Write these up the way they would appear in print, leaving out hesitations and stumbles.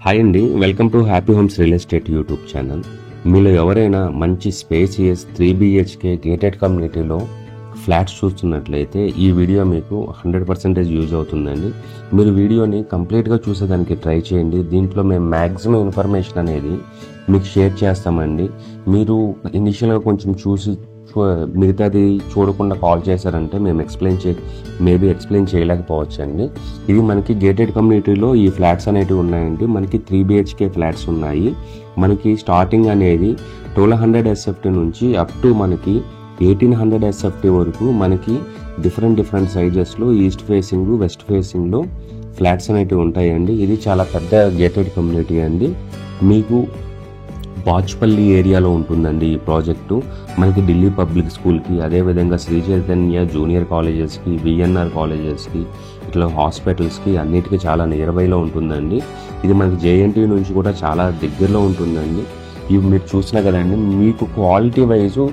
Hi అండి, welcome to happy homes real estate YouTube channel. మీలో ఎవరైనా మంచి స్పేసియస్ 3BHK గేటెడ్ కమ్యూనిటీలో ఫ్లాట్స్ చూస్తున్నట్లయితే ఈ వీడియో మీకు 100% యూజ్ అవుతుందండి. మీరు వీడియోని కంప్లీట్గా చూసేదానికి ట్రై చేయండి. దీంట్లో మేము మ్యాక్సిమం ఇన్ఫర్మేషన్ అనేది మీకు షేర్ చేస్తామండి. మీరు ఇనిషియల్గా కొంచెం చూసి మిగతాది చూడకుండా కాల్ చేశారంటే మేము ఎక్స్ప్లెయిన్ చేయలేకపోవచ్చు అండి. ఇది మనకి గేటెడ్ కమ్యూనిటీలో ఈ ఫ్లాట్స్ అనేటివి ఉన్నాయండి. మనకి 3BHK ఫ్లాట్స్ ఉన్నాయి. మనకి స్టార్టింగ్ అనేది 1200 SFT నుంచి అప్ టు మనకి 1800 SFT వరకు మనకి డిఫరెంట్ సైజెస్లో ఈస్ట్ ఫేసింగ్, వెస్ట్ ఫేసింగ్లో ఫ్లాట్స్ అనేటివి ఉంటాయండి. ఇది చాలా పెద్ద గేటెడ్ కమ్యూనిటీ అండి. మీకు బాచ్పల్లి ఏరియాలో ఉంటుందండి ఈ ప్రాజెక్టు. మనకి ఢిల్లీ పబ్లిక్ స్కూల్కి, అదేవిధంగా శ్రీ చైతన్య జూనియర్ కాలేజెస్కి, VNR కాలేజెస్కి, ఇట్లా హాస్పిటల్స్కి అన్నిటికీ చాలా నియర్ బైలో ఉంటుందండి. ఇది మనకి JNT నుంచి కూడా చాలా దగ్గరలో ఉంటుందండి. ఇవి మీరు చూసినా కదండి, మీకు క్వాలిటీ వైజు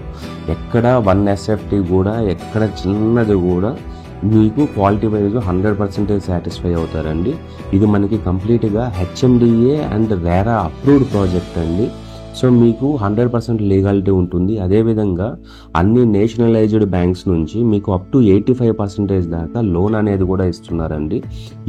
ఎక్కడ 1 SFT కూడా ఎక్కడ చిన్నది కూడా మీకు క్వాలిటీ వైజ్ 100% సాటిస్ఫై అవుతారండి. ఇది మనకి కంప్లీట్గా HMDA and RERA approved project అండి. సో మీకు 100% లీగాలిటీ ఉంటుంది. అదేవిధంగా అన్ని నేషనలైజ్డ్ బ్యాంక్స్ నుంచి మీకు అప్ టు 85% దాకా లోన్ అనేది కూడా ఇస్తున్నారండి.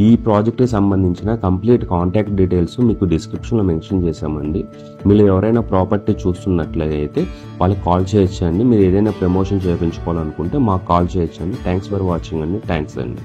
ఈ ప్రాజెక్ట్కి సంబంధించిన కంప్లీట్ కాంటాక్ట్ డీటెయిల్స్ మీకు డిస్క్రిప్షన్లో మెన్షన్ చేశామండి. మీరు ఎవరైనా ప్రాపర్టీ చూస్తున్నట్లయితే వాళ్ళకి కాల్ చేయొచ్చండి. మీరు ఏదైనా ప్రమోషన్ చేయించుకోవాలనుకుంటే మాకు కాల్ చేయొచ్చండి. థ్యాంక్స్ ఫర్ వాచింగ్ అండి. థ్యాంక్స్ అండి.